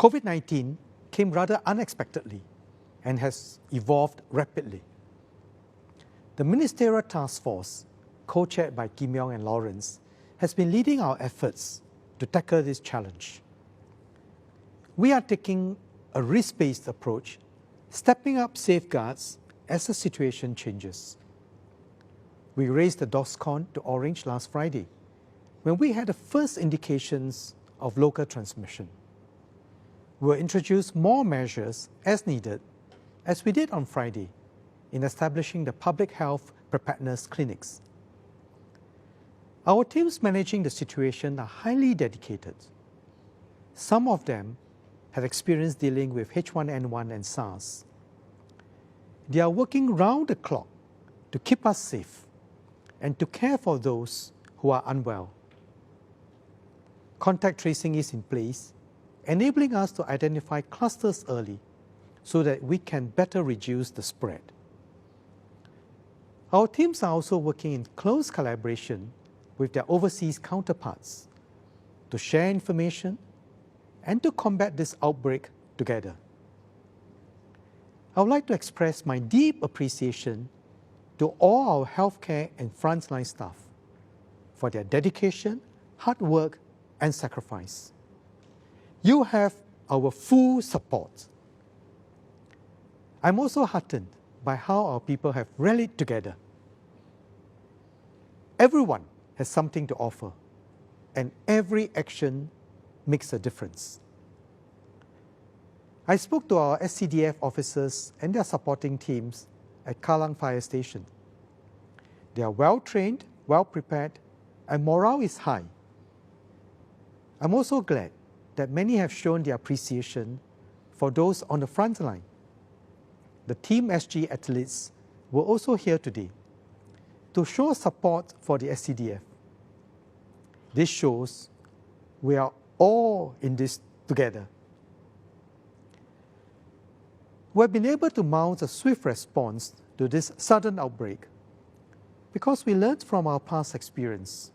COVID-19 came rather unexpectedly and has evolved rapidly. The Ministerial Task Force, co-chaired by Kim Yong and Lawrence, has been leading our efforts to tackle this challenge. We are taking a risk-based approach, stepping up safeguards as the situation changes. We raised the DORSCON to orange last Friday, when we had the first indications of local transmission. We will introduce more measures as needed, as we did on Friday, in establishing the public health preparedness clinics. Our teams managing the situation are highly dedicated. Some of them have experience dealing with H1N1 and SARS. They are working round the clock to keep us safe and to care for those who are unwell. Contact tracing is in place, enabling us to identify clusters early so that we can better reduce the spread. Our teams are also working in close collaboration with their overseas counterparts to share information and to combat this outbreak together. I would like to express my deep appreciation to all our healthcare and frontline staff for their dedication, hard work, and sacrifice. You have our full support. I'm also heartened by how our people have rallied together. Everyone has something to offer, and every action makes a difference. I spoke to our SCDF officers and their supporting teams at Kallang Fire Station. They are well trained, well prepared, and morale is high. I'm also glad that many have shown their appreciation for those on the front line. The Team SG athletes were also here today to show support for the SCDF. This shows we are all in this together. We have been able to mount a swift response to this sudden outbreak because we learned from our past experience.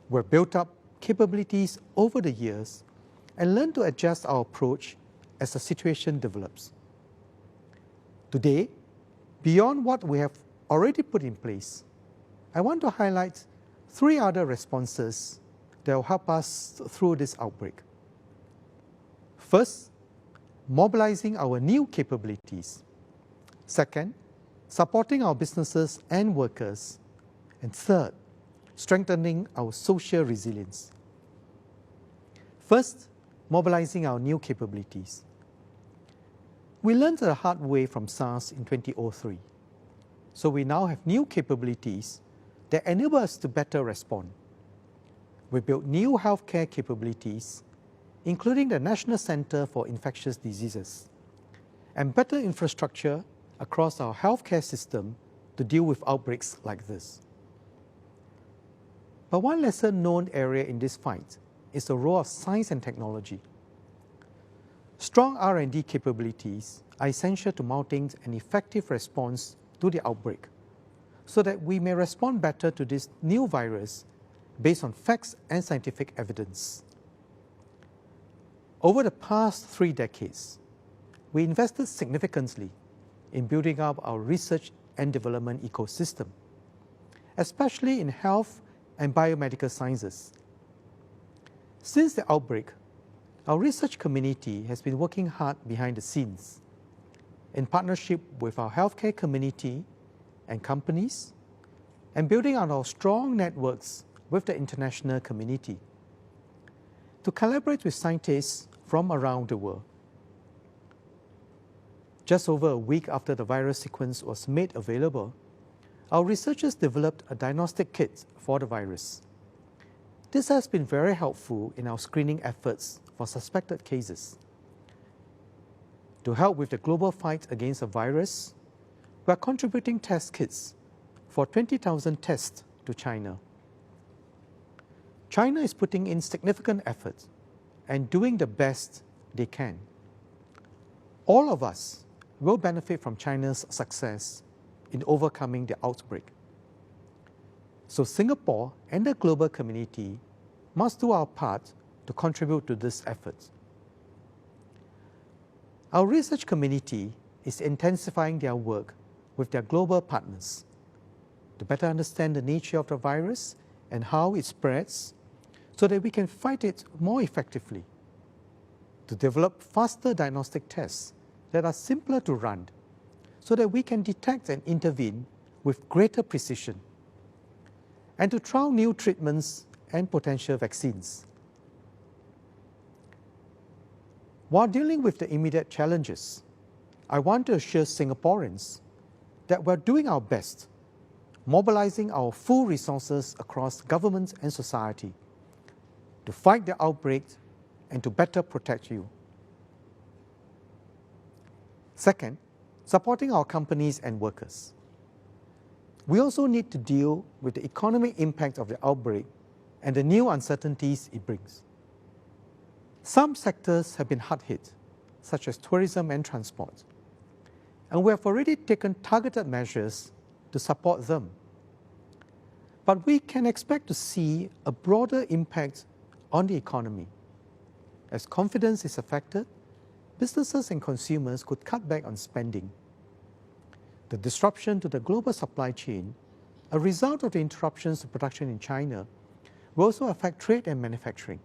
We have built up capabilities over the years and learned to adjust our approach as the situation develops. Today, beyond what we have already put in place, I want to highlight 3 other responses that will help us through this outbreak. First, mobilizing our new capabilities. Second, supporting our businesses and workers. And third, strengthening our social resilience. First, mobilizing our new capabilities. We learned the hard way from SARS in 2003. So we now have new capabilities that enable us to better respond. We built new healthcare capabilities, including the National Center for Infectious Diseases, and better infrastructure across our healthcare system to deal with outbreaks like this. But one lesser-known area in this fight is the role of science and technology. Strong R&D capabilities are essential to mounting an effective response to the outbreak, so that we may respond better to this new virus based on facts and scientific evidence. Over the past 3 decades, we invested significantly in building up our research and development ecosystem, especially in health and biomedical sciences. Since the outbreak, our research community has been working hard behind the scenes in partnership with our healthcare community and companies, and building on our strong networks with the international community to collaborate with scientists from around the world. Just over a week after the virus sequence was made available, our researchers developed a diagnostic kit for the virus. This has been very helpful in our screening efforts for suspected cases. To help with the global fight against the virus, we are contributing test kits for 20,000 tests to China. China is putting in significant effort and doing the best they can. All of us will benefit from China's success in overcoming the outbreak. So Singapore and the global community must do our part to contribute to this effort. Our research community is intensifying their work with their global partners to better understand the nature of the virus and how it spreads so that we can fight it more effectively, to develop faster diagnostic tests that are simpler to run so that we can detect and intervene with greater precision, and to trial new treatments and potential vaccines. While dealing with the immediate challenges, I want to assure Singaporeans that we're doing our best, mobilizing our full resources across government and society to fight the outbreak and to better protect you. Second, supporting our companies and workers. We also need to deal with the economic impact of the outbreak and the new uncertainties it brings. Some sectors have been hard hit, such as tourism and transport, and we have already taken targeted measures to support them. But we can expect to see a broader impact on the economy. As confidence is affected, businesses and consumers could cut back on spending. The disruption to the global supply chain, a result of the interruptions to production in China, will also affect trade and manufacturing.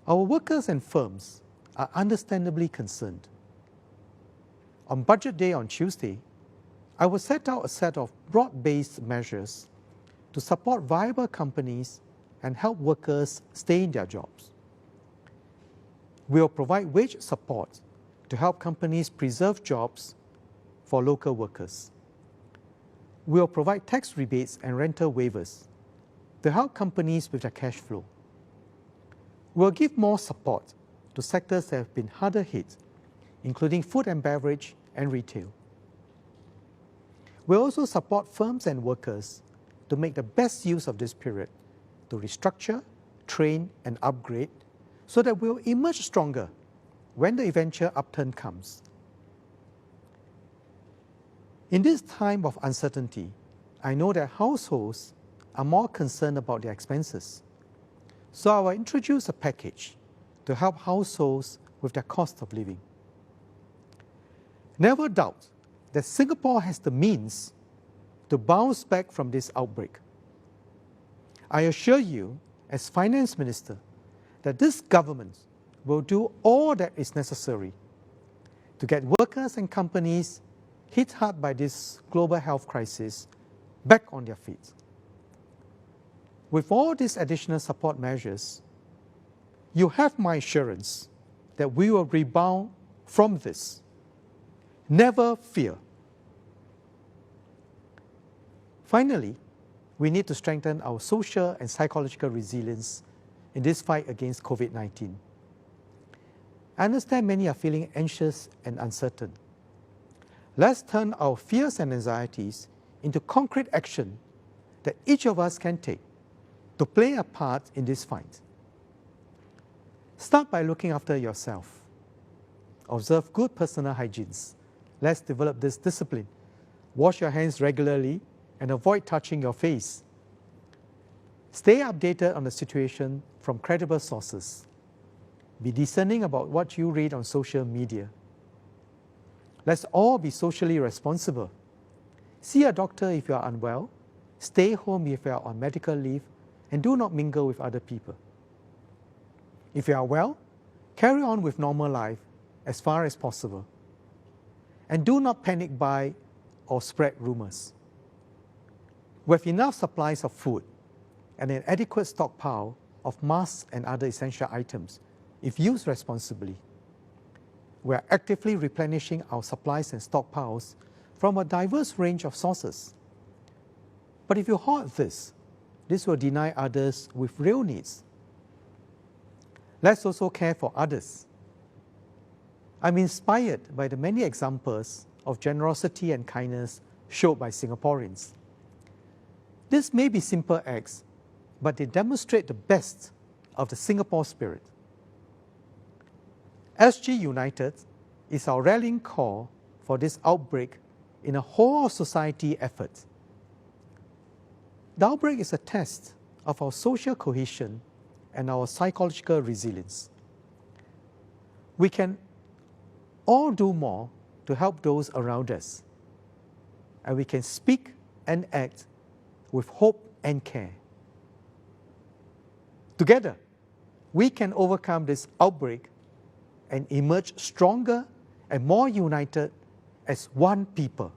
Our workers and firms are understandably concerned. On Budget Day on Tuesday, I will set out a set of broad-based measures to support viable companies and help workers stay in their jobs. We will provide wage support to help companies preserve jobs for local workers. We will provide tax rebates and rental waivers to help companies with their cash flow. We will give more support to sectors that have been harder hit, including food and beverage and retail. We will also support firms and workers to make the best use of this period to restructure, train, and upgrade so that we will emerge stronger when the eventual upturn comes. In this time of uncertainty, I know that households are more concerned about their expenses. So I will introduce a package to help households with their cost of living. Never doubt that Singapore has the means to bounce back from this outbreak. I assure you, as Finance Minister, that this government will do all that is necessary to get workers and companies hit hard by this global health crisis back on their feet. With all these additional support measures, you have my assurance that we will rebound from this. Never fear. Finally, we need to strengthen our social and psychological resilience in this fight against COVID-19. I understand many are feeling anxious and uncertain. Let's turn our fears and anxieties into concrete action that each of us can take to play a part in this fight. Start by looking after yourself. Observe good personal hygiene. Let's develop this discipline. Wash your hands regularly and avoid touching your face. Stay updated on the situation from credible sources. Be discerning about what you read on social media. Let's all be socially responsible. See a doctor if you are unwell. Stay home if you are on medical leave, and do not mingle with other people. If you are well, carry on with normal life as far as possible. And do not panic buy or spread rumors. With enough supplies of food and an adequate stockpile of masks and other essential items, if used responsibly, we are actively replenishing our supplies and stockpiles from a diverse range of sources. But if you hoard this will deny others with real needs. Let's also care for others. I'm inspired by the many examples of generosity and kindness shown by Singaporeans. This may be simple acts, but they demonstrate the best of the Singapore spirit. SG United is our rallying call for this outbreak in a whole society effort. The outbreak is a test of our social cohesion and our psychological resilience. We can all do more to help those around us, and we can speak and act with hope and care. Together, we can overcome this outbreak and emerge stronger and more united as one people.